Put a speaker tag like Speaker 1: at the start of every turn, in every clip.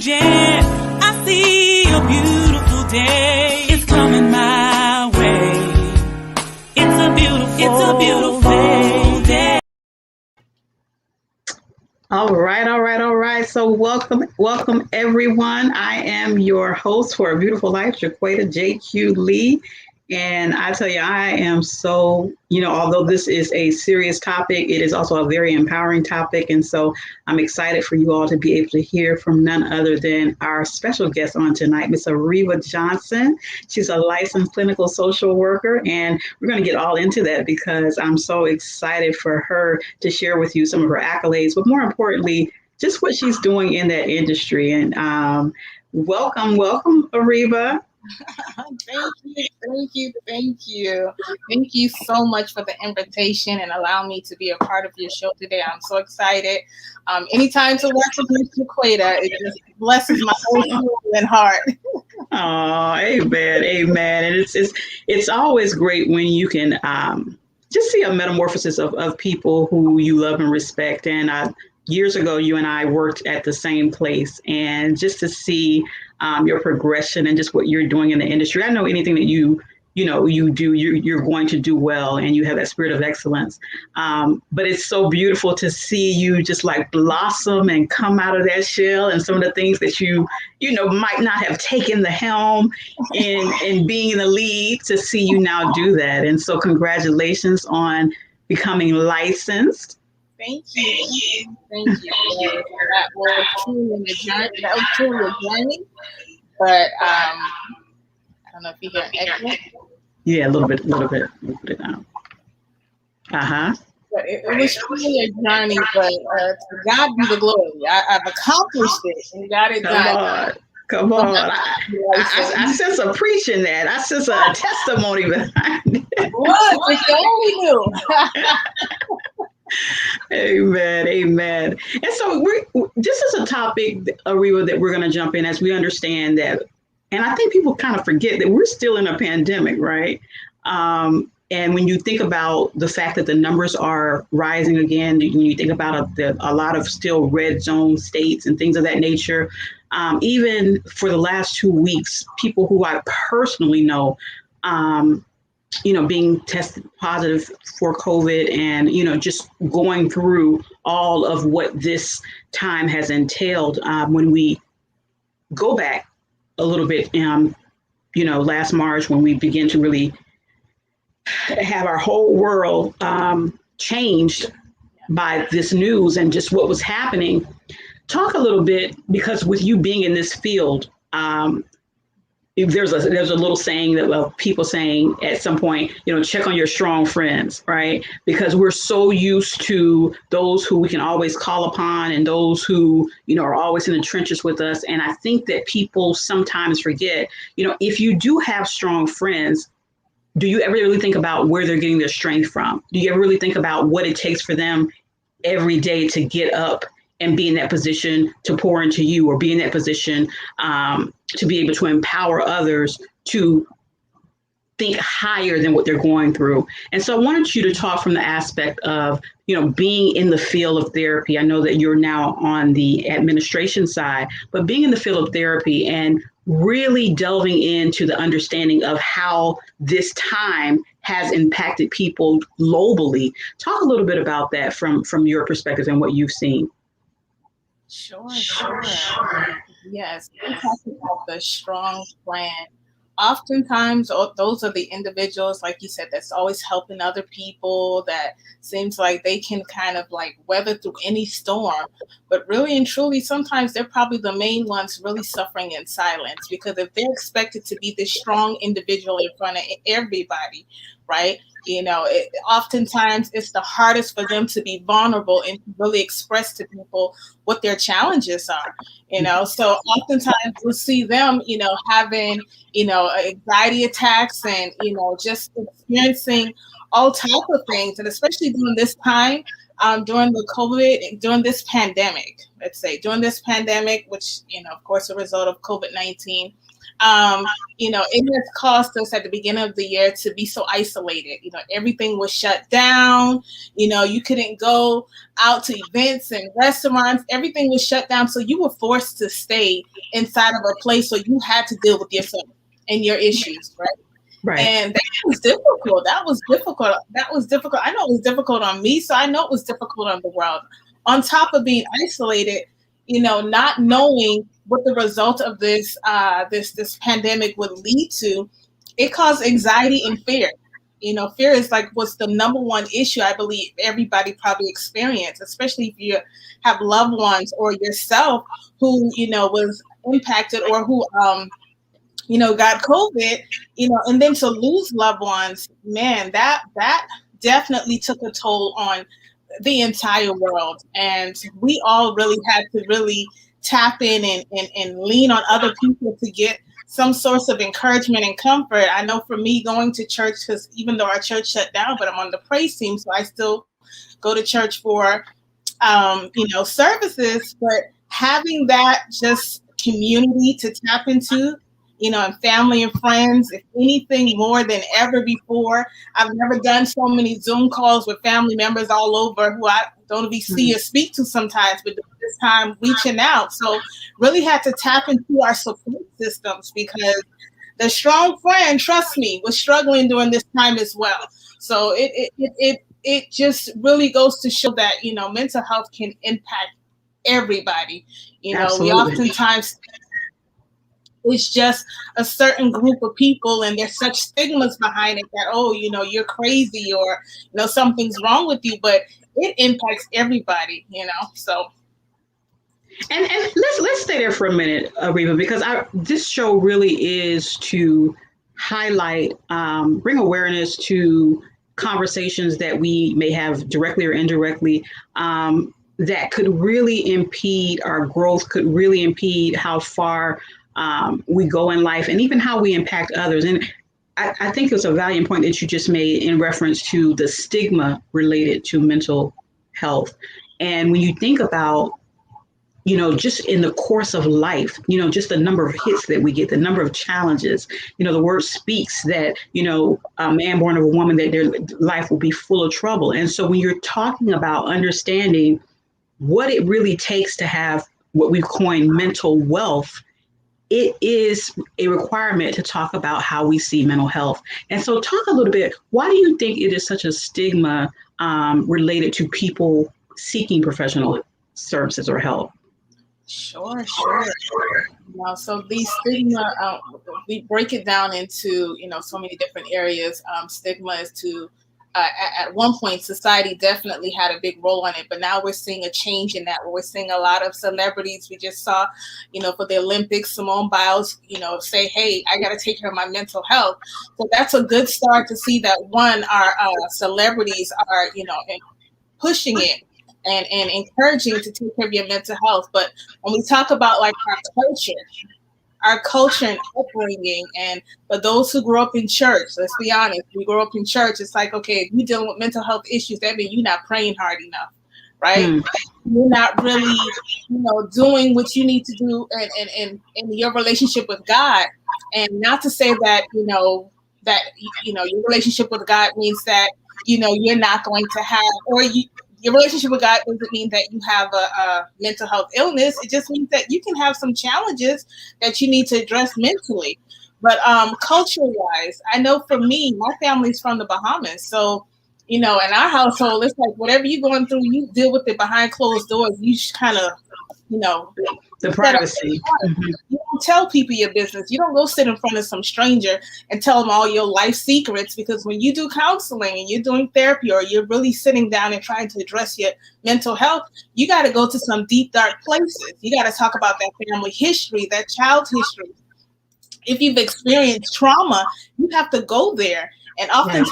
Speaker 1: changing. I see a beautiful day. It's coming my way. It's a beautiful day.
Speaker 2: All right. So welcome everyone. I am your host for A Beautiful Life, Jaquita J.Q. Lee. And I tell you, I am so, although this is a serious topic, it is also a very empowering topic. And so I'm excited for you all to be able to hear from none other than our special guest on tonight, Miss Ariva Johnson. She's a licensed clinical social worker, and we're going to get all into that because I'm so excited for her to share with you some of her accolades, but more importantly, just what she's doing in that industry. And welcome, Ariva.
Speaker 3: Thank you. Thank you so much for the invitation and allow me to be a part of your show today. I'm so excited. Anytime to work with Ms. Jaquita, it just blesses my whole soul and heart.
Speaker 2: Oh, amen. And it's always great when you can just see a metamorphosis of people who you love and respect. And years ago, you and I worked at the same place, and just to see your progression and just what you're doing in the industry. I know anything that you do, you're going to do well, and you have that spirit of excellence. But it's so beautiful to see you just like blossom and come out of that shell, and some of the things that you might not have taken the helm and being in the lead, to see you now do that. And so congratulations on becoming licensed.
Speaker 3: Thank you. That was truly a journey. But I don't know if you hear an echo.
Speaker 2: Yeah, a little bit. We'll put it down.
Speaker 3: But it was truly a journey, but to God be the glory. I've accomplished it and got it done.
Speaker 2: Come on. I sense a preach in that. I sense a testimony behind it.
Speaker 3: What? If you only knew.
Speaker 2: Amen. And so this is a topic, Ariva, that we're going to jump in as we understand that. And I think people kind of forget that we're still in a pandemic, right? And when you think about the fact that the numbers are rising again, when you think about a lot of still red zone states and things of that nature, even for the last 2 weeks, people who I personally know, being tested positive for COVID, and, just going through all of what this time has entailed. When we go back a little bit, last March, when we begin to really have our whole world changed by this news and just what was happening. Talk a little bit, because with you being in this field, there's a little saying that people saying at some point, check on your strong friends, right? Because we're so used to those who we can always call upon, and those who, are always in the trenches with us. And I think that people sometimes forget, if you do have strong friends, do you ever really think about where they're getting their strength from? Do you ever really think about what it takes for them every day to get up and be in that position to pour into you, or be in that position to be able to empower others to think higher than what they're going through? And so I wanted you to talk from the aspect of, being in the field of therapy. I know that you're now on the administration side, but being in the field of therapy and really delving into the understanding of how this time has impacted people globally. Talk a little bit about that from your perspective and what you've seen.
Speaker 3: Sure. Yes, we talk about the strong plan. Oftentimes, those are the individuals, like you said, that's always helping other people, that seems like they can kind of like weather through any storm. But really and truly, sometimes they're probably the main ones really suffering in silence, because if they're expected to be this strong individual in front of everybody, right? Oftentimes it's the hardest for them to be vulnerable and to really express to people what their challenges are, So oftentimes we'll see them, having, anxiety attacks and, just experiencing all type of things. And especially during this time, during this pandemic, let's say during this pandemic, which, of course, a result of COVID-19, it has caused us at the beginning of the year to be so isolated. Everything was shut down. You couldn't go out to events and restaurants. Everything was shut down. So you were forced to stay inside of a place. So you had to deal with yourself and your issues, right?
Speaker 2: Right.
Speaker 3: And that was difficult. That was difficult. I know it was difficult on me, so I know it was difficult on the world. On top of being isolated, not knowing what the result of this pandemic would lead to, it caused anxiety and fear. Fear is what's the number one issue I believe everybody probably experienced, especially if you have loved ones or yourself who was impacted or who got COVID, and then to lose loved ones, man, that definitely took a toll on the entire world. And we all really had to really tap in and lean on other people to get some source of encouragement and comfort. I know for me, going to church, because even though our church shut down, but I'm on the praise team, so I still go to church for services, but having that just community to tap into, and family and friends, if anything, more than ever before. I've never done so many Zoom calls with family members all over who I don't even see or speak to sometimes, but this time reaching out. So really had to tap into our support systems, because the strong friend, trust me, was struggling during this time as well. So it just really goes to show that, mental health can impact everybody.
Speaker 2: Absolutely.
Speaker 3: We oftentimes, it's just a certain group of people, and there's such stigmas behind it that, oh, you're crazy, or, something's wrong with you, but it impacts everybody, so.
Speaker 2: And let's stay there for a minute, Reva, because this show really is to highlight, bring awareness to conversations that we may have directly or indirectly, that could really impede our growth, could really impede how far we go in life, and even how we impact others. And I think it was a valiant point that you just made in reference to the stigma related to mental health. And when you think about, just in the course of life, just the number of hits that we get, the number of challenges, the word speaks that, a man born of a woman, that their life will be full of trouble. And so when you're talking about understanding what it really takes to have what we've coined mental wealth, it is a requirement to talk about how we see mental health. And so talk a little bit, why do you think it is such a stigma related to people seeking professional services or help?
Speaker 3: Sure. So these stigma, we break it down into, so many different areas. Stigma is to, at one point, society definitely had a big role on it, but now we're seeing a change in that, where we're seeing a lot of celebrities. We just saw, for the Olympics, Simone Biles, say, hey, I got to take care of my mental health. So that's a good start to see that, one, our celebrities are, pushing it and encouraging to take care of your mental health. But when we talk about our culture and upbringing, and for those who grew up in church, let's be honest, we grew up in church. It's like, okay, if you're dealing with mental health issues, that means you're not praying hard enough, right? You're not really, doing what you need to do in your relationship with God. And not to say that, your relationship with God means that, you're not going to have, or your relationship with God doesn't mean that you have a mental health illness. It just means that you can have some challenges that you need to address mentally. But culture-wise, I know for me, my family's from the Bahamas. So, in our household, it's like whatever you're going through, you deal with it behind closed doors. You just kind of,
Speaker 2: the privacy.
Speaker 3: You don't tell people your business. You don't go sit in front of some stranger and tell them all your life secrets, because when you do counseling and you're doing therapy, or you're really sitting down and trying to address your mental health, you got to go to some deep, dark places. You got to talk about that family history, that child history. If you've experienced trauma, you have to go there. And oftentimes,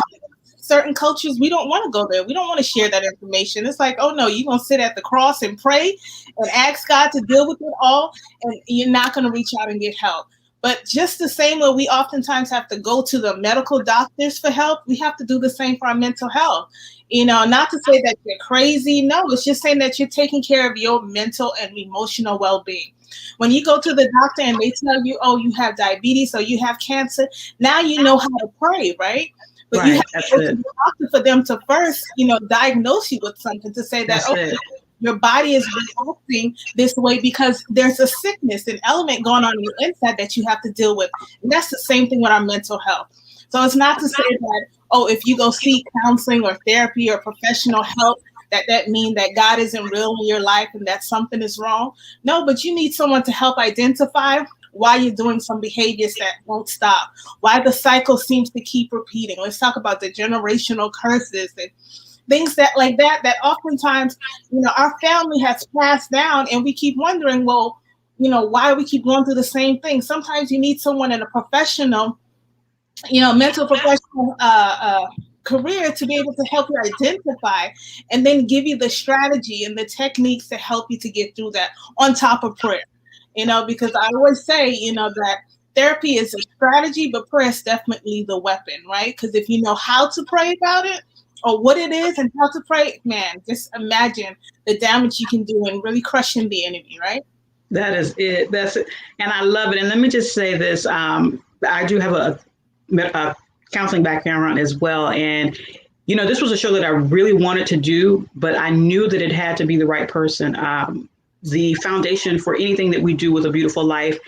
Speaker 3: certain cultures, we don't want to go there. We don't want to share that information. It's like, oh no, you're going to sit at the cross and pray and ask God to deal with it all, and you're not going to reach out and get help. But just the same way we oftentimes have to go to the medical doctors for help, we have to do the same for our mental health. Not to say that you're crazy. No, it's just saying that you're taking care of your mental and emotional well-being. When you go to the doctor and they tell you, oh, you have diabetes or you have cancer, now you know how to pray, right? But you
Speaker 2: Right.
Speaker 3: have to
Speaker 2: That's
Speaker 3: go to
Speaker 2: it.
Speaker 3: the doctor for them to first, diagnose you with something to say that,
Speaker 2: That's
Speaker 3: okay,
Speaker 2: it.
Speaker 3: your body is reacting this way because there's a sickness, an element going on your inside that you have to deal with. And that's the same thing with our mental health. So it's not to say that, oh, if you go seek counseling or therapy or professional help, that means that God isn't real in your life and that something is wrong. No, but you need someone to help identify why you're doing some behaviors that won't stop, why the cycle seems to keep repeating. Let's talk about the generational curses and things that like that oftentimes, our family has passed down, and we keep wondering, well, why we keep going through the same thing. Sometimes you need someone in a professional, mental professional career to be able to help you identify and then give you the strategy and the techniques to help you to get through that on top of prayer. Because I always say, that therapy is a strategy, but prayer is definitely the weapon, right? Because if you know how to pray about it or what it is and how to pray, man, just imagine the damage you can do in really crushing the enemy, right?
Speaker 2: That is it. That's it. And I love it. And let me just say this. I do have a counseling background as well. And, this was a show that I really wanted to do, but I knew that it had to be the right person. The foundation for anything that we do with A Beautiful Life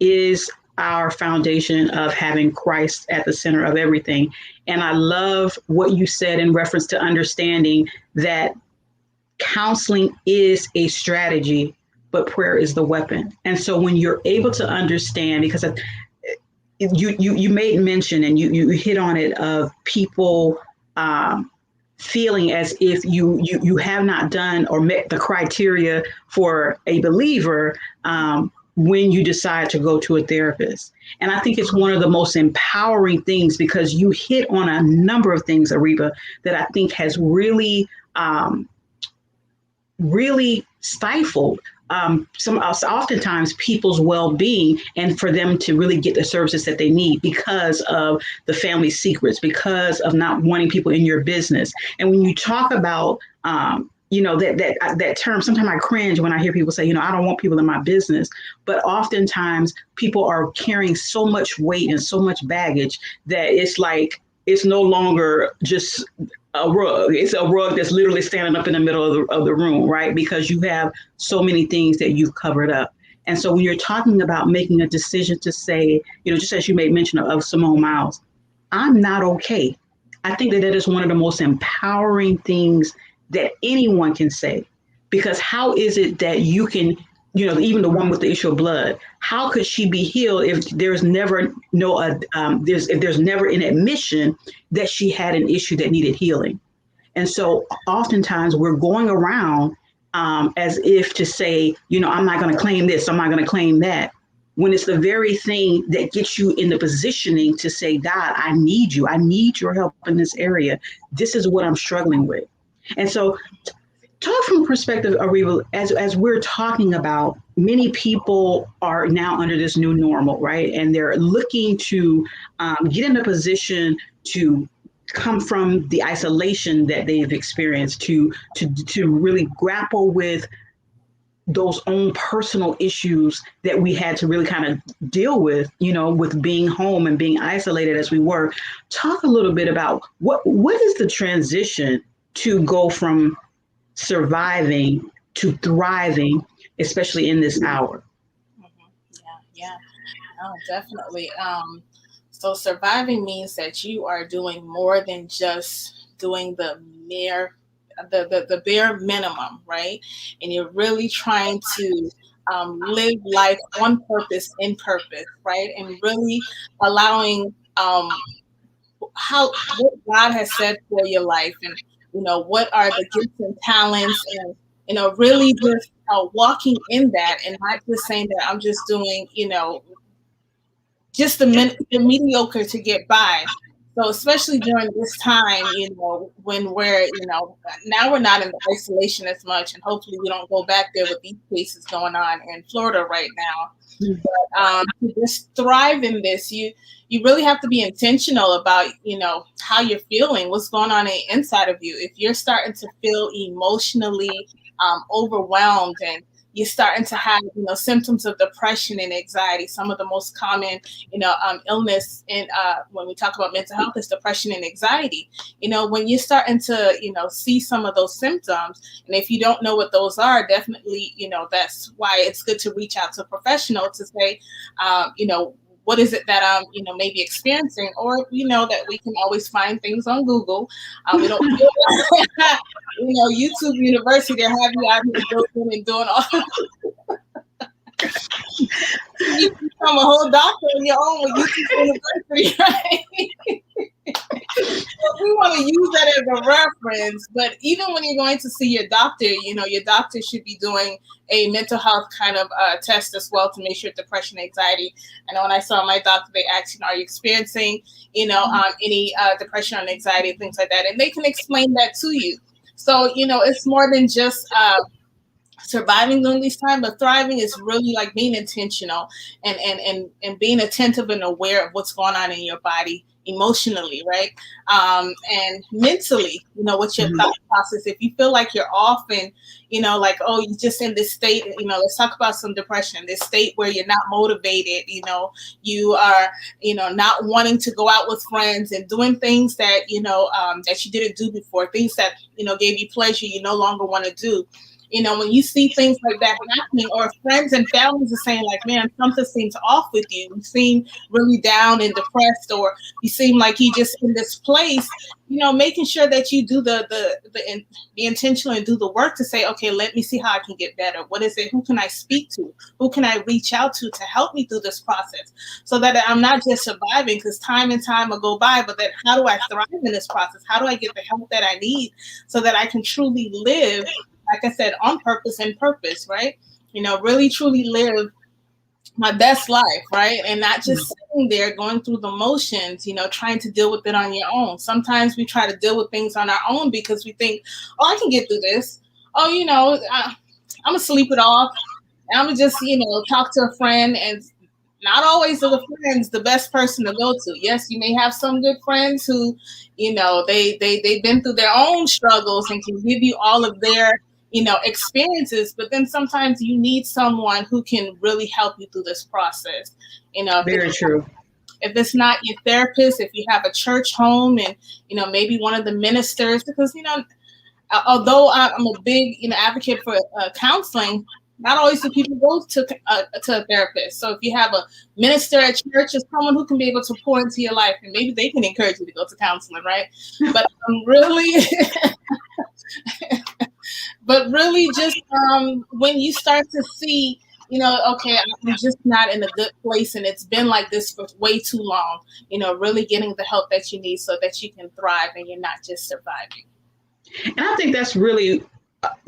Speaker 2: is our foundation of having Christ at the center of everything. And I love what you said in reference to understanding that counseling is a strategy, but prayer is the weapon. And so when you're able to understand, because you made mention and you hit on it of people feeling as if you have not done or met the criteria for a believer when you decide to go to a therapist. And I think it's one of the most empowering things, because you hit on a number of things, Ariba, that I think has really stifled oftentimes people's well-being, and for them to really get the services that they need because of the family secrets, because of not wanting people in your business. And when you talk about that term, sometimes I cringe when I hear people say, I don't want people in my business. But oftentimes people are carrying so much weight and so much baggage that it's like it's no longer just a rug. It's a rug that's literally standing up in the middle of the room, right? Because you have so many things that you've covered up. And so when you're talking about making a decision to say, just as you made mention of Simone Miles, I'm not okay. I think that is one of the most empowering things that anyone can say, because how is it that you can, even the one with the issue of blood, how could she be healed if there's never there's never an admission that she had an issue that needed healing? And so oftentimes we're going around as if to say, I'm not going to claim this, I'm not going to claim that, when it's the very thing that gets you in the positioning to say, God, I need you. I need your help in this area. This is what I'm struggling with. And so talk from a perspective, Ariba, as we're talking about, many people are now under this new normal, right? And they're looking to get in a position to come from the isolation that they've experienced, to really grapple with those own personal issues that we had to really kind of deal with, with being home and being isolated as we were. Talk a little bit about what is the transition to go from surviving to thriving, especially in this hour.
Speaker 3: Yeah, no, definitely. So surviving means that you are doing more than just doing the bare minimum, right? And you're really trying to live life on purpose, in purpose, right? And really allowing what God has said for your life, and what are the gifts and talents, and really just walking in that, and not just saying that I'm just doing just the mediocre to get by. So especially during this time, when we're, now we're not in the isolation as much, and hopefully we don't go back there with these cases going on in Florida right now. To just thrive in this, you really have to be intentional about, how you're feeling, what's going on inside of you. If you're starting to feel emotionally overwhelmed, and you're starting to have, symptoms of depression and anxiety. Some of the most common, illness in when we talk about mental health is depression and anxiety. When you're starting to, see some of those symptoms, and if you don't know what those are, definitely, that's why it's good to reach out to a professional to say, what is it that I'm, maybe experiencing, or, that we can always find things on Google. We don't, YouTube University, they have you out here building and doing all. You can become a whole doctor on your own with YouTube University, right? So we want to use that as a reference, but even when you're going to see your doctor, your doctor should be doing a mental health kind of test as well to make sure depression, anxiety. I know when I saw my doctor, they asked, are you experiencing, any depression or anxiety, things like that, and they can explain that to you. So, it's more than just surviving during these times, but thriving is really like being intentional and being attentive and aware of what's going on in your body emotionally, right? And mentally, what's your thought process? If you feel like you're off and, like, oh, you're just in this state, let's talk about some depression, this state where you're not motivated, you are, not wanting to go out with friends and doing things that, that you didn't do before, things that, gave you pleasure, you no longer want to do. When you see things like that happening, or friends and families are saying like, man, something seems off with you. You seem really down and depressed, or you seem like you just in this place, making sure that you do be intentional and do the work to say, okay, let me see how I can get better. What is it? Who can I speak to? Who can I reach out to help me through this process, so that I'm not just surviving, because time and time will go by, but then how do I thrive in this process? How do I get the help that I need so that I can truly live, like I said, on purpose and purpose, right? Really truly live my best life, right? And not just sitting there going through the motions, trying to deal with it on your own. Sometimes we try to deal with things on our own because we think, oh, I can get through this. Oh, I'm gonna sleep it off. I'm gonna just, talk to a friend. And not always are the friends the best person to go to. Yes, you may have some good friends who, they've been through their own struggles and can give you all of their experiences, but then sometimes you need someone who can really help you through this process.
Speaker 2: Very true.
Speaker 3: If it's not your therapist, if you have a church home and, maybe one of the ministers, because, although I'm a big, advocate for counseling, not always do people go to a therapist. So if you have a minister at church, it's someone who can be able to pour into your life, and maybe they can encourage you to go to counseling, right? But really, but really just when you start to see, okay, I'm just not in a good place, and it's been like this for way too long, really getting the help that you need so that you can thrive and you're not just surviving.
Speaker 2: And I think that's really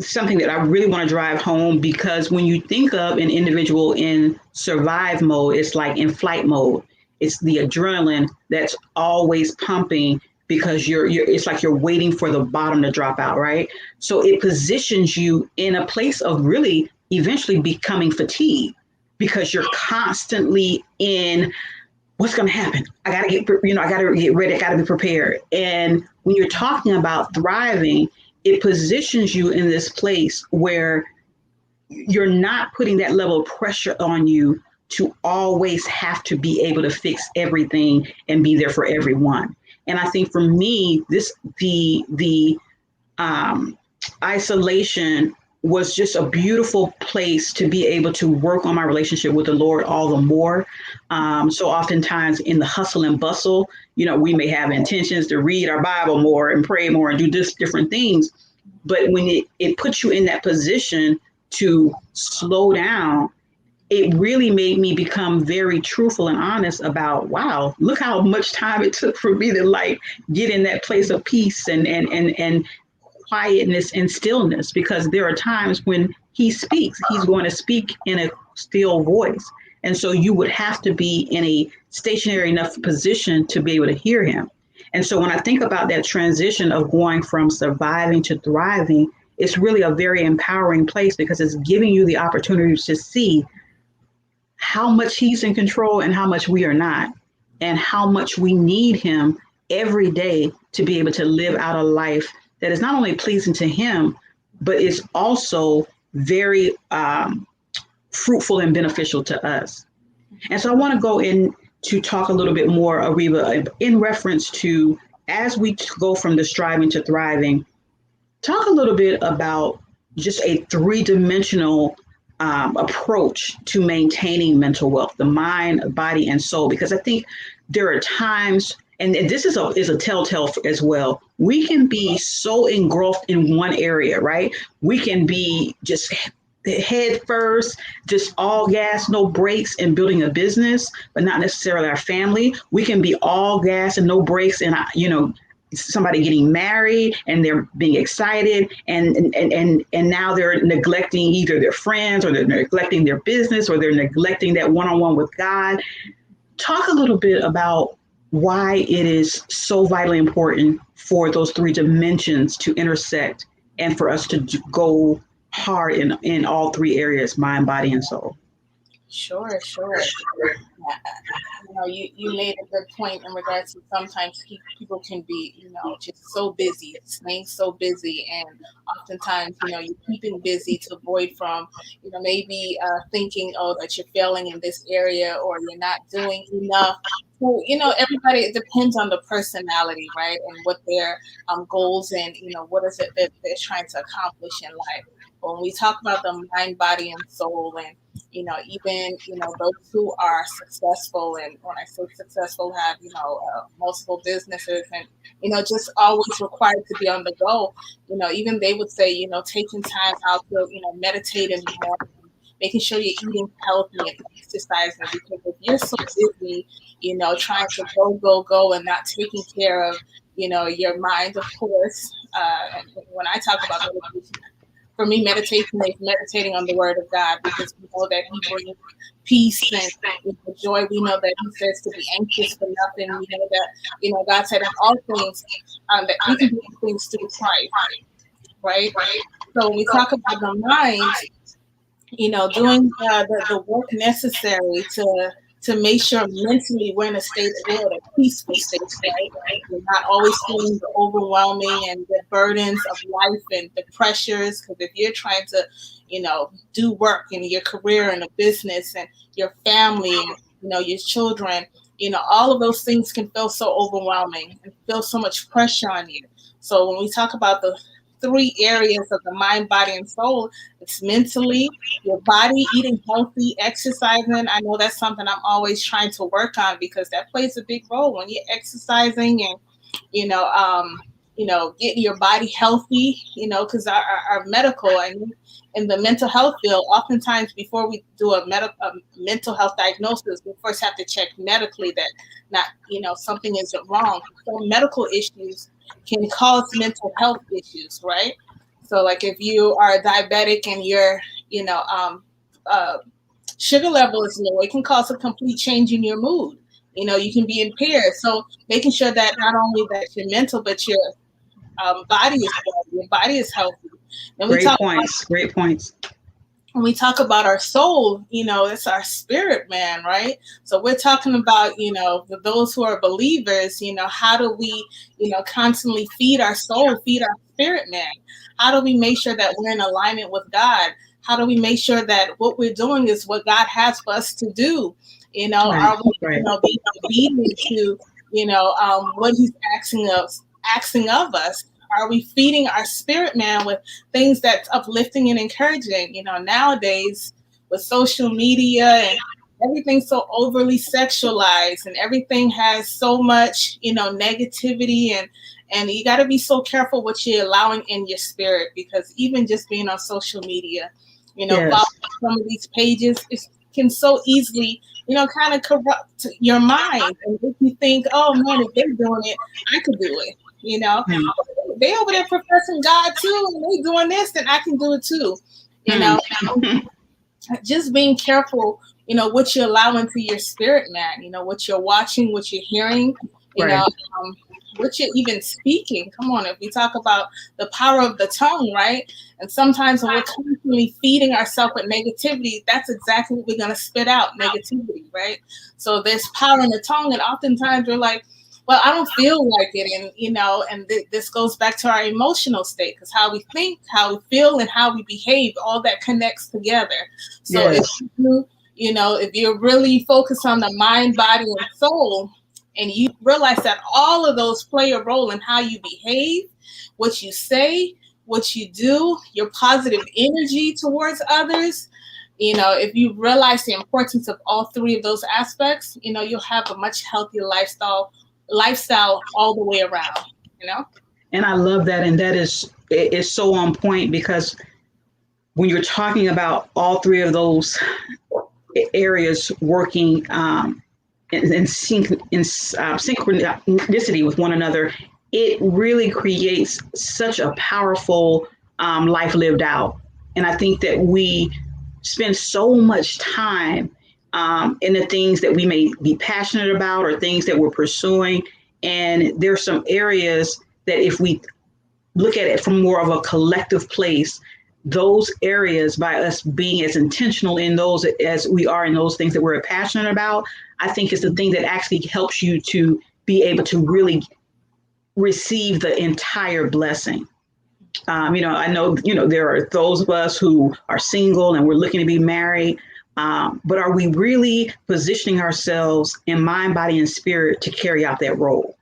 Speaker 2: something that I really want to drive home, because when you think of an individual in survive mode, it's like in flight mode. It's the adrenaline that's always pumping, because it's like you're waiting for the bottom to drop out, right? So it positions you in a place of really eventually becoming fatigued, because you're constantly in what's going to happen. I got to get ready. I got to be prepared. And when you're talking about thriving, it positions you in this place where you're not putting that level of pressure on you to always have to be able to fix everything and be there for everyone. And I think for me, the isolation was just a beautiful place to be able to work on my relationship with the Lord all the more. So oftentimes in the hustle and bustle, we may have intentions to read our Bible more and pray more and do different things. But when it puts you in that position to slow down, it really made me become very truthful and honest about, wow, look how much time it took for me to get in that place of peace and quietness and stillness, because there are times when he speaks, he's going to speak in a still voice. And so you would have to be in a stationary enough position to be able to hear him. And so when I think about that transition of going from surviving to thriving, it's really a very empowering place because it's giving you the opportunity to see how much he's in control and how much we are not, and how much we need him every day to be able to live out a life that is not only pleasing to him, but is also very fruitful and beneficial to us. And so I want to go in to talk a little bit more, Ariba, in reference to as we go from the striving to thriving, talk a little bit about just a three-dimensional approach to maintaining mental wealth, the mind, body, and soul, because I think there are times, and this is a telltale as well, we can be so engulfed in one area, right? We can be just head first, just all gas, no brakes in building a business, but not necessarily our family. We can be all gas and no brakes in, somebody getting married and they're being excited and now they're neglecting either their friends, or they're neglecting their business, or they're neglecting that one-on-one with God. Talk a little bit about why it is so vitally important for those three dimensions to intersect and for us to go hard in all three areas, mind, body, and soul.
Speaker 3: Sure. You made a good point in regards to sometimes people can be, just so busy, staying so busy, and oftentimes, you're keeping busy to avoid from, maybe thinking, that you're failing in this area or you're not doing enough. So, everybody, it depends on the personality, right? And what their goals and, what is it that they're trying to accomplish in life. When we talk about the mind, body, and soul, and even those who are successful, and when I say successful, have multiple businesses, and just always required to be on the go. Even they would say taking time out to meditate in the morning, making sure you're eating healthy and exercising, because if you're so busy, trying to go and not taking care of your mind, of course. And when I talk about meditation, for me, meditation is meditating on the word of God, because we know that he brings peace and joy. We know that he says to be anxious for nothing. We know that, God said in all things that we can do things through Christ, right? So when we talk about the mind, doing the work necessary to make sure mentally we're in a state where a peaceful state, right? We're not always feeling the overwhelming and the burdens of life and the pressures. Because if you're trying to, do work in your career and a business and your family and, your children, all of those things can feel so overwhelming and feel so much pressure on you. So when we talk about the three areas of the mind, body, and soul, it's mentally, your body, eating healthy, exercising. I know that's something I'm always trying to work on, because that plays a big role when you're exercising and getting your body healthy, because our medical and in the mental health field, oftentimes before we do a mental health diagnosis, we first have to check medically that not, something isn't wrong. So medical issues can cause mental health issues, right? So like if you are diabetic and your, sugar level is low, it can cause a complete change in your mood. You can be impaired. So making sure that not only that your mental, but your body is healthy, your body is healthy. And
Speaker 2: Great points.
Speaker 3: When we talk about our soul, it's our spirit, man, right? So we're talking about, for those who are believers, how do we, constantly feed our soul, feed our spirit, man? How do we make sure that we're in alignment with God? How do we make sure that what we're doing is what God has for us to do? Are we, being obedient to, what he's asking of us? Are we feeding our spirit, man, with things that's uplifting and encouraging? Nowadays with social media and everything so overly sexualized, and everything has so much, negativity, and you got to be so careful what you're allowing in your spirit, because even just being on social media, following some of these pages, it can so easily, kind of corrupt your mind and make you think, oh man, if they're doing it, I could do it. They over there professing God too, and they doing this, then I can do it too. Just being careful, what you're allowing to your spirit, man. What you're watching, what you're hearing. what you're even speaking. Come on, if we talk about the power of the tongue, right? And sometimes when we're constantly feeding ourselves with negativity, that's exactly what we're going to spit out, negativity, right? So there's power in the tongue, and oftentimes we're like, well, I don't feel like it. And, this goes back to our emotional state, because how we think, how we feel, and how we behave, all that connects together. So
Speaker 2: Yes.
Speaker 3: if you're really focused on the mind, body, and soul, and you realize that all of those play a role in how you behave, what you say, what you do, your positive energy towards others, if you realize the importance of all three of those aspects, you'll have a much healthier lifestyle all the way around.
Speaker 2: And I love that. And that is so on point, because when you're talking about all three of those areas working in synchronicity with one another, it really creates such a powerful life lived out. And I think that we spend so much time in the things that we may be passionate about or things that we're pursuing. And there's some areas that if we look at it from more of a collective place, those areas, by us being as intentional in those as we are in those things that we're passionate about, I think is the thing that actually helps you to be able to really receive the entire blessing. I know, there are those of us who are single and we're looking to be married. But are we really positioning ourselves in mind, body, and spirit to carry out that role?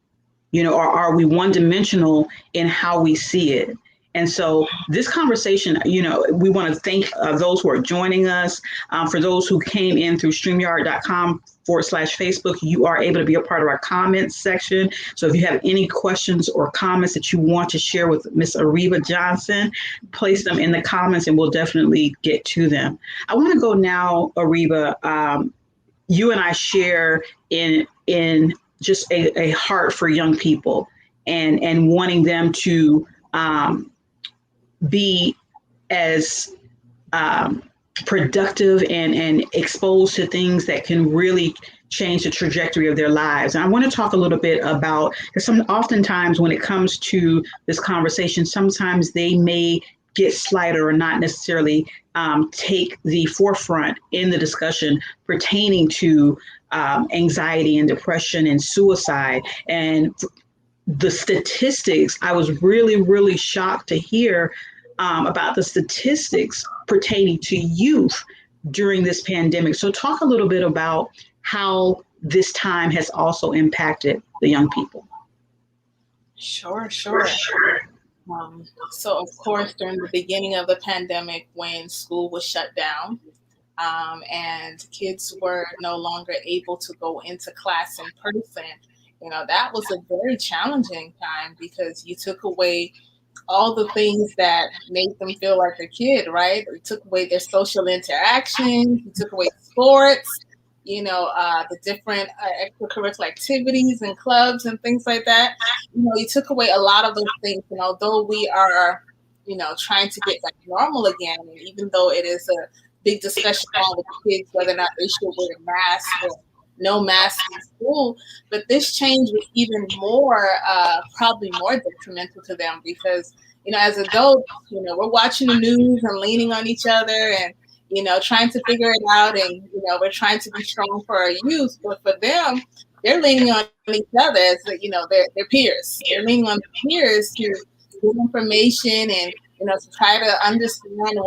Speaker 2: Or are we one dimensional in how we see it? And so this conversation, we want to thank those who are joining us. For those who came in through StreamYard.com/Facebook, you are able to be a part of our comments section. So if you have any questions or comments that you want to share with Miss Ariba Johnson, place them in the comments and we'll definitely get to them. I want to go now, Ariba. You and I share in just a heart for young people and wanting them to be as productive and exposed to things that can really change the trajectory of their lives. And I want to talk a little bit about, because oftentimes when it comes to this conversation, sometimes they may get slighted or not necessarily take the forefront in the discussion pertaining to anxiety and depression and suicide. And the statistics, I was really, really shocked to hear about the statistics pertaining to youth during this pandemic. So talk a little bit about how this time has also impacted the young people.
Speaker 3: Sure. So of course, during the beginning of the pandemic, when school was shut down, and kids were no longer able to go into class in person, that was a very challenging time, because you took away all the things that made them feel like a kid, right? You took away their social interactions, you took away sports, the different extracurricular activities and clubs and things like that. You took away a lot of those things. And although we are, trying to get back normal again, and even though it is a big discussion on with kids whether or not they should wear a mask or no mask in school, but this change was even more, probably more detrimental to them, because, as adults, we're watching the news and leaning on each other and, trying to figure it out. And, we're trying to be strong for our youth, but for them, they're leaning on each other as, their peers. They're leaning on their peers to get information and, to try to understand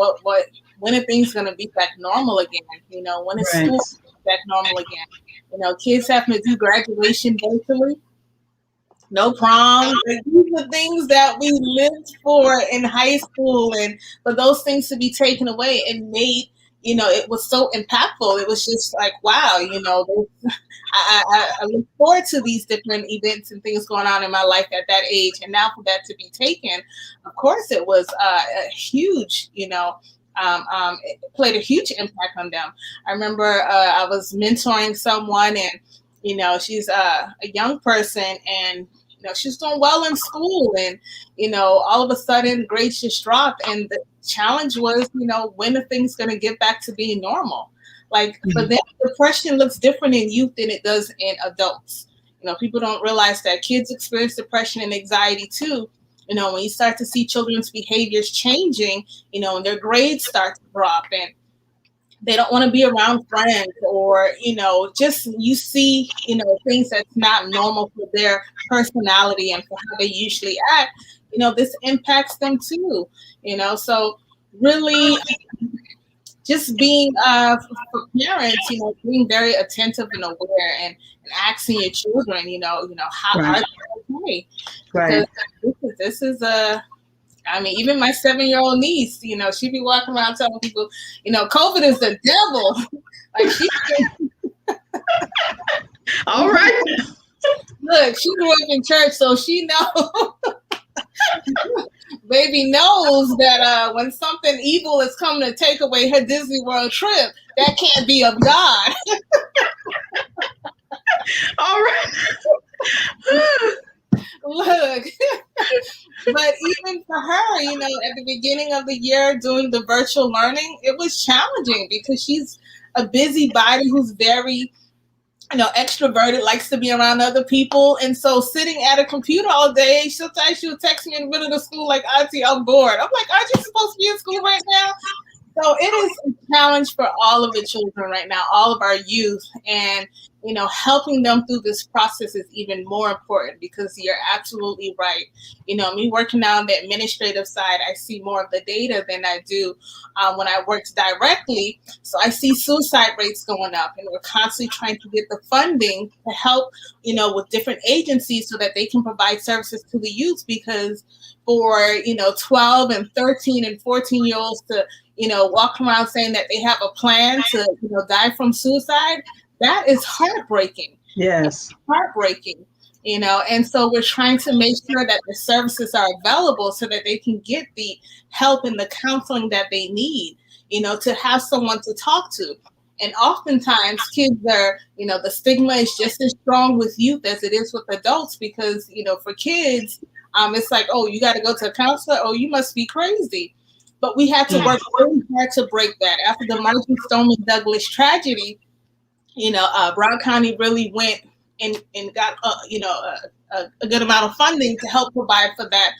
Speaker 3: when are things going to be back normal again? When is school back normal again? Kids having to do graduation virtually, no prom. These are things that we lived for in high school, and for those things to be taken away and made, it was so impactful. It was just like, wow, I look forward to these different events and things going on in my life at that age, and now for that to be taken, of course, it was a huge, it played a huge impact on them. I remember I was mentoring someone, and she's a young person, and she's doing well in school, and all of a sudden grades just dropped, and the challenge was, when are things going to get back to being normal? Like, for them, depression looks different in youth than it does in adults. People don't realize that kids experience depression and anxiety too. When you start to see children's behaviors changing, and their grades start to drop, and they don't want to be around friends, or just you see things that's not normal for their personality and for how they usually act. This impacts them too. So really just being for parents, being very attentive and aware, and asking your children, how
Speaker 2: Right.
Speaker 3: are they okay?
Speaker 2: Right.
Speaker 3: Because this is a, I mean, even my 7-year-old niece, she be walking around telling people, COVID is the devil. Like she,
Speaker 2: All right.
Speaker 3: look, she grew up in church, so she knows. Baby knows that when something evil is coming to take away her Disney World trip, that can't be of God.
Speaker 2: All right.
Speaker 3: Look, but even for her, at the beginning of the year doing the virtual learning, it was challenging because she's a busybody who's very, extroverted, likes to be around other people. And so sitting at a computer all day, sometimes she would text me in the middle of the school like, Auntie, I'm bored. I'm like, aren't you supposed to be in school right now? So it is a challenge for all of the children right now, all of our youth. And, helping them through this process is even more important because you're absolutely right. Me working on the administrative side, I see more of the data than I do when I worked directly. So I see suicide rates going up, and we're constantly trying to get the funding to help, with different agencies so that they can provide services to the youth, because for, 12 and 13 and 14-year-olds to, walk around saying that they have a plan to, die from suicide, that is heartbreaking.
Speaker 2: Yes.
Speaker 3: It's heartbreaking, and so we're trying to make sure that the services are available so that they can get the help and the counseling that they need, to have someone to talk to. And oftentimes kids are, the stigma is just as strong with youth as it is with adults because, for kids, it's like, oh, you got to go to a counselor. Oh, you must be crazy. But we had to work really hard to break that. After the Marjory Stoneman Douglas tragedy, Brown County really went and got, a good amount of funding to help provide for that,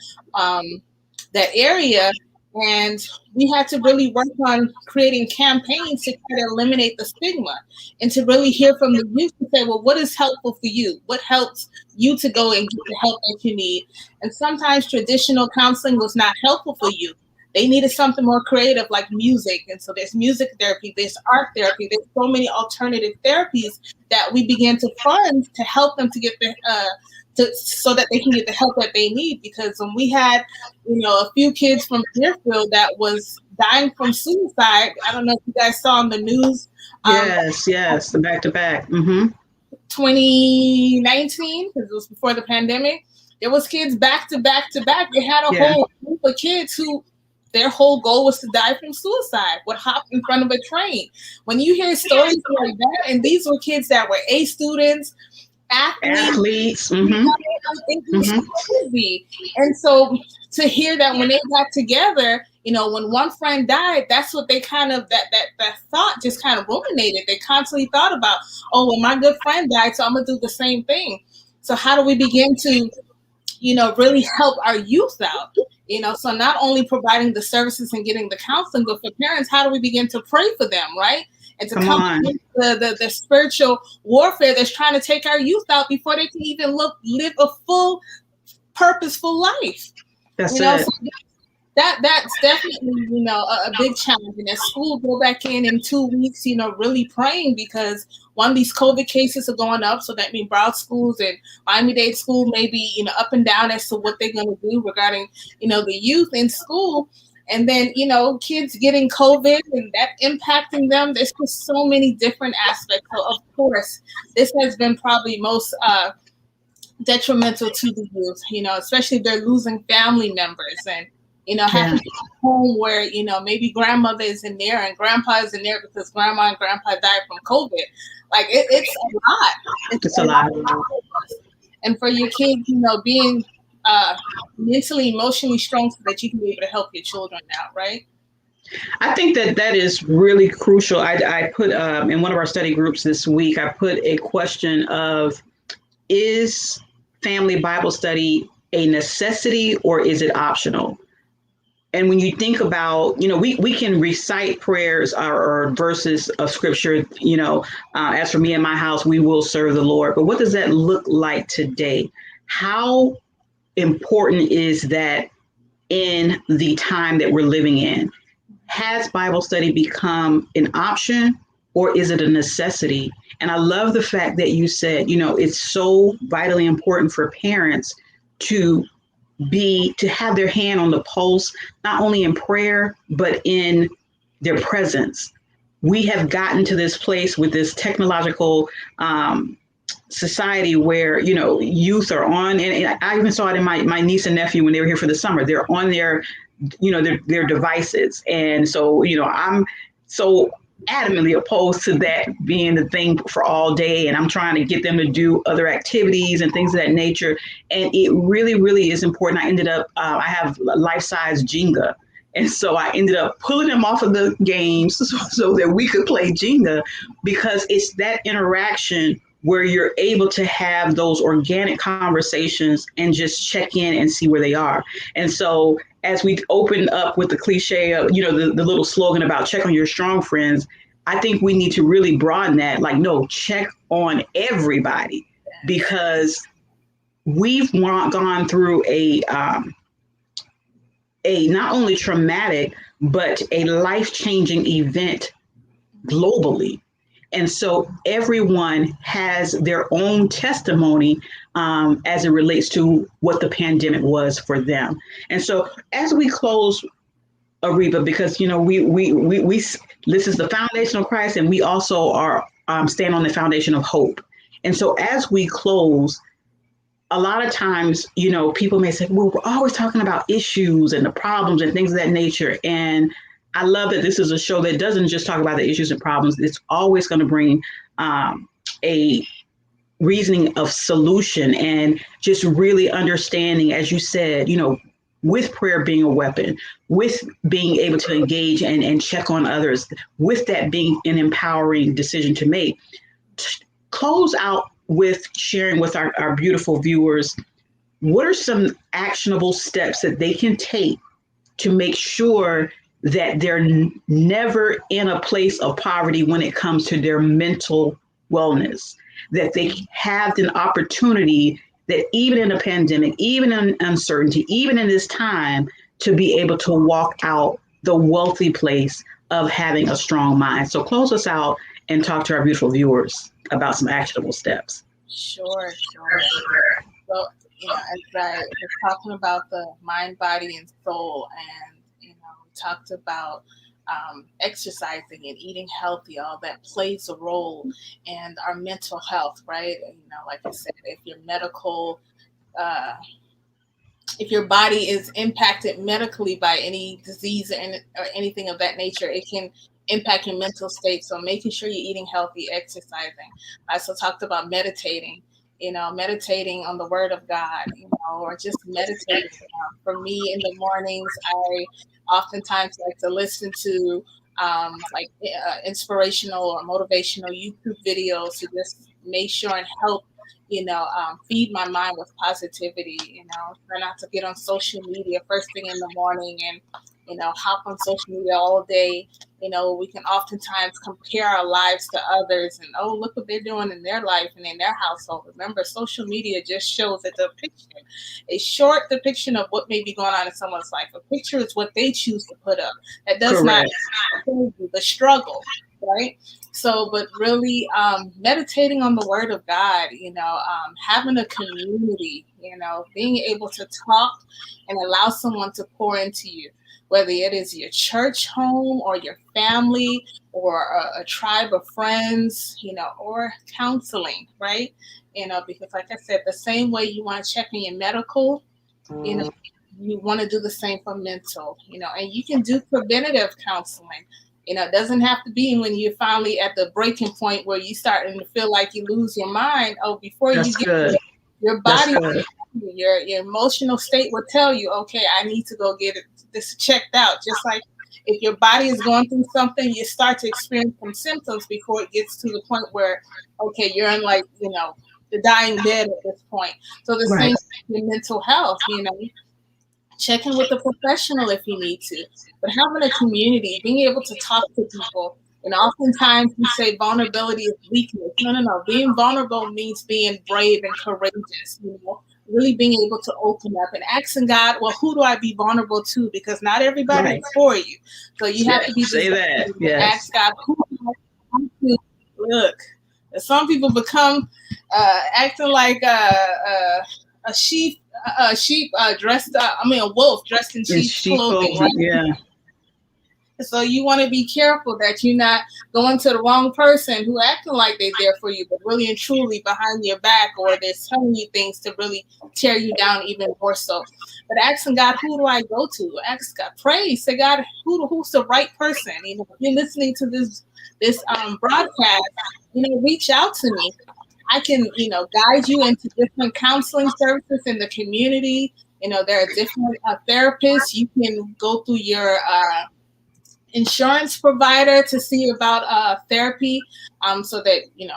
Speaker 3: that area. And we had to really work on creating campaigns to try to eliminate the stigma and to really hear from the youth to say, well, what is helpful for you? What helps you to go and get the help that you need? And sometimes traditional counseling was not helpful for you. They needed something more creative like music. And so there's music therapy, there's art therapy, there's so many alternative therapies that we began to fund to help them to get the so that they can get the help that they need. Because when we had, a few kids from Deerfield that was dying from suicide, I don't know if you guys saw on the news.
Speaker 2: Yes, the back-to-back.
Speaker 3: 2019, because it was before the pandemic, there was kids back to back to back. They had a whole group of kids who their whole goal was to die from suicide, would hop in front of a train. When you hear stories like that, and these were kids that were A students, athletes. It's crazy. And so to hear that when they got together, when one friend died, that's what they kind of, that thought just kind of ruminated. They constantly thought about, oh, well, my good friend died, so I'm going to do the same thing. So how do we begin to, really help our youth out? So not only providing the services and getting the counseling, but for parents, how do we begin to pray for them, right? And to come the spiritual warfare that's trying to take our youth out before they can even live a full, purposeful life.
Speaker 2: That's it.
Speaker 3: So that's definitely, a big challenge. And as school go back in 2 weeks, really praying, because one, these COVID cases are going up. So that means Broward schools and Miami-Dade school may be, up and down as to what they're going to do regarding, the youth in school. And then, kids getting COVID and that impacting them. There's just so many different aspects. So of course, this has been probably most detrimental to the youth, especially if they're losing family members and, having a home where, maybe grandmother is in there and grandpa is in there because grandma and grandpa died from COVID. Like it's a lot.
Speaker 2: It's a lot.
Speaker 3: And for your kids, being mentally, emotionally strong so that you can be able to help your children out, right?
Speaker 2: I think that is really crucial. I put in one of our study groups this week, I put a question of, is family Bible study a necessity or is it optional? And when you think about, we can recite prayers or verses of scripture, as for me and my house, we will serve the Lord. But what does that look like today? How important is that in the time that we're living in? Has Bible study become an option or is it a necessity? And I love the fact that you said, it's so vitally important for parents to have their hand on the pulse, not only in prayer, but in their presence. We have gotten to this place with this technological society where, youth are on, and I even saw it in my niece and nephew when they were here for the summer. They're on their devices. And so, I'm so adamantly opposed to that being the thing for all day. And I'm trying to get them to do other activities and things of that nature. And it really, really is important. I ended up, I have life-size Jenga. And so I ended up pulling them off of the games so that we could play Jenga, because it's that interaction where you're able to have those organic conversations and just check in and see where they are. And so as we open up with the cliche of, the little slogan about check on your strong friends, I think we need to really broaden that. Like, no, check on everybody, because we've gone through a not only traumatic, but a life-changing event globally. And so everyone has their own testimony as it relates to what the pandemic was for them. And so as we close, Ariba, because we this is the foundation of Christ, and we also are stand on the foundation of hope. And so as we close, a lot of times, people may say, well, we're always talking about issues and the problems and things of that nature. And I love that this is a show that doesn't just talk about the issues and problems. It's always going to bring a reasoning of solution and just really understanding, as you said, with prayer being a weapon, with being able to engage and check on others, with that being an empowering decision to make. Close out with sharing with our beautiful viewers, what are some actionable steps that they can take to make sure that they're never in a place of poverty when it comes to their mental wellness, that they have an opportunity that even in a pandemic, even in uncertainty, even in this time, to be able to walk out the wealthy place of having a strong mind. So close us out and talk to our beautiful viewers about some actionable steps.
Speaker 3: Sure. So, as I was talking about the mind, body, and soul, and we talked about exercising and eating healthy, all that plays a role in our mental health, right? And, like I said, if your body is impacted medically by any disease or anything of that nature, it can impact your mental state. So making sure you're eating healthy, exercising. I also talked about meditating, meditating on the word of God, or just meditating. For me in the mornings, I oftentimes like to listen to inspirational or motivational YouTube videos to just make sure and help, feed my mind with positivity, try not to get on social media first thing in the morning and, hop on social media all day. We can oftentimes compare our lives to others and, oh, look what they're doing in their life and in their household. Remember, social media just shows a depiction, a short depiction of what may be going on in someone's life. A picture is what they choose to put up. That does not show you the struggle, right? So, but really meditating on the word of God, having a community, being able to talk and allow someone to pour into you, whether it is your church home or your family or a tribe of friends, or counseling, right? Because like I said, the same way you want to check on your medical, you want to do the same for mental, and you can do preventative counseling. It doesn't have to be when you're finally at the breaking point where you starting to feel like you lose your mind. Oh, before you get there, your body, your emotional state will tell you, okay, I need to go get this checked out. Just like if your body is going through something, you start to experience some symptoms before it gets to the point where, okay, you're in the dying dead at this point. So the
Speaker 2: Right.
Speaker 3: same thing in mental health, check in with a professional if you need to, but having a community, being able to talk to people. And oftentimes we say vulnerability is weakness. No, no, no. Being vulnerable means being brave and courageous, really being able to open up and asking God, well, who do I be vulnerable to? Because not everybody is for you. So you have to be
Speaker 2: Say that.
Speaker 3: to
Speaker 2: Yes.
Speaker 3: ask God, who do I want to look? Some people become acting like a sheep, dressed. A wolf dressed in sheep's clothing. Right?
Speaker 2: Yeah.
Speaker 3: So you want to be careful that you're not going to the wrong person who acting like they're there for you, but really and truly behind your back, or they're telling you things to really tear you down even more so. But asking God, who do I go to? Ask God, pray, say, God, who's the right person? If you're listening to this broadcast, reach out to me. I can, guide you into different counseling services in the community. There are different therapists. You can go through your insurance provider to see about therapy, so that you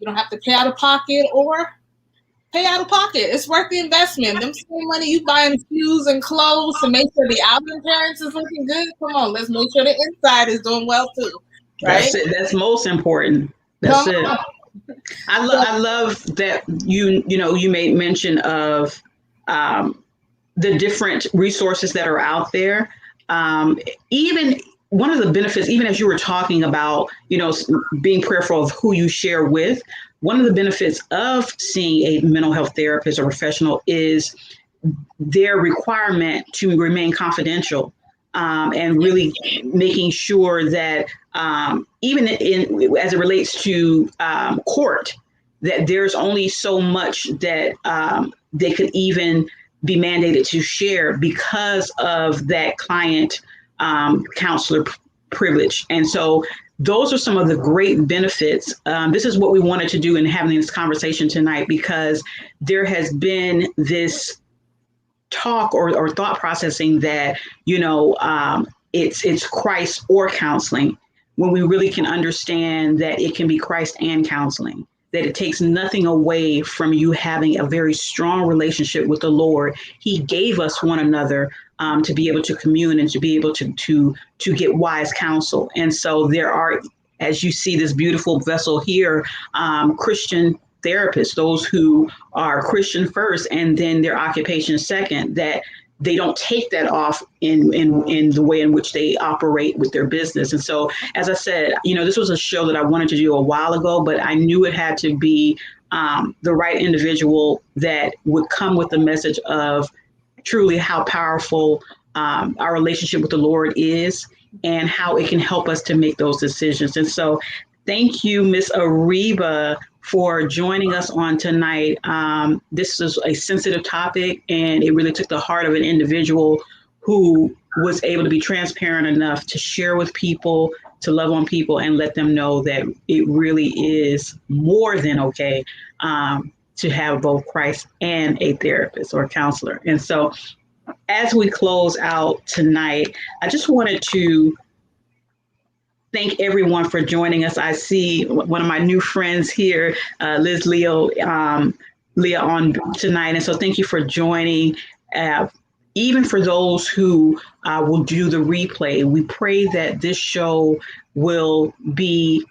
Speaker 3: don't have to pay out of pocket or pay out of pocket. It's worth the investment. Them same money you buying shoes and clothes to make sure the outer appearance is looking good. Come on, let's make sure the inside is doing well too. Right?
Speaker 2: That's it. That's most important. That's it. I love that you made mention of the different resources that are out there. Even one of the benefits, even as you were talking about, being prayerful of who you share with, one of the benefits of seeing a mental health therapist or professional is their requirement to remain confidential, and really making sure that even as it relates to court, that there's only so much that they could even be mandated to share because of that client counselor privilege. And so those are some of the great benefits. This is what we wanted to do in having this conversation tonight, because there has been this talk or thought processing that, it's Christ or counseling, when we really can understand that it can be Christ and counseling, that it takes nothing away from you having a very strong relationship with the Lord. He gave us one another to be able to commune and to be able to get wise counsel. And so there are, as you see this beautiful vessel here, Christian therapists, those who are Christian first and then their occupation second, that they don't take that off in the way in which they operate with their business. And so, as I said, this was a show that I wanted to do a while ago, but I knew it had to be the right individual that would come with the message of truly how powerful our relationship with the Lord is and how it can help us to make those decisions. And so thank you, Miss Ariba, for joining us on tonight. This is a sensitive topic, and it really took the heart of an individual who was able to be transparent enough to share with people, to love on people, and let them know that it really is more than okay to have both Christ and a therapist or a counselor. And so as we close out tonight, I just wanted to thank everyone for joining us. I see one of my new friends here, Liz Leah on tonight. And so thank you for joining. Even for those who will do the replay, we pray that this show will be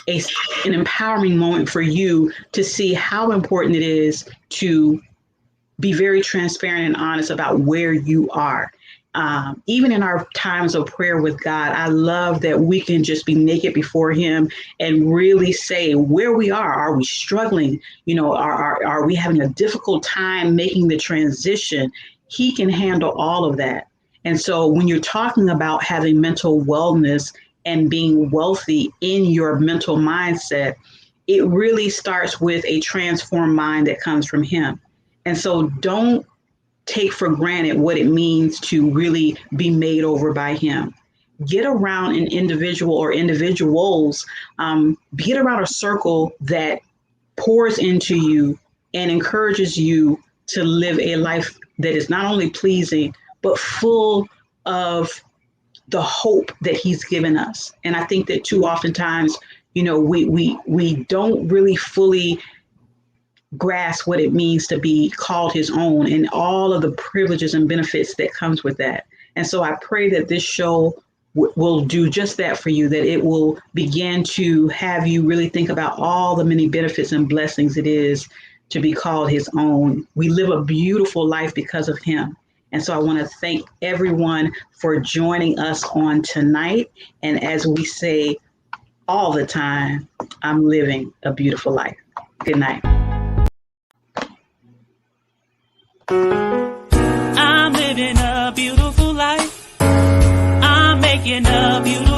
Speaker 2: an empowering moment for you to see how important it is to be very transparent and honest about where you are. Even in our times of prayer with God, I love that we can just be naked before Him and really say where we are. Are we struggling? Are we having a difficult time making the transition? He can handle all of that. And so when you're talking about having mental wellness and being wealthy in your mental mindset, it really starts with a transformed mind that comes from Him. And so don't take for granted what it means to really be made over by Him. Get around an individual or individuals, get around a circle that pours into you and encourages you to live a life that is not only pleasing, but full of the hope that He's given us. And I think that too oftentimes, we don't really fully grasp what it means to be called his own and all of the privileges and benefits that comes with that. And so I pray that this show will do just that for you, that it will begin to have you really think about all the many benefits and blessings it is to be called his own. We live a beautiful life because of him. And so I want to thank everyone for joining us on tonight. And as we say all the time, I'm living a beautiful life. Good night.
Speaker 1: I'm living a beautiful life. I'm making a beautiful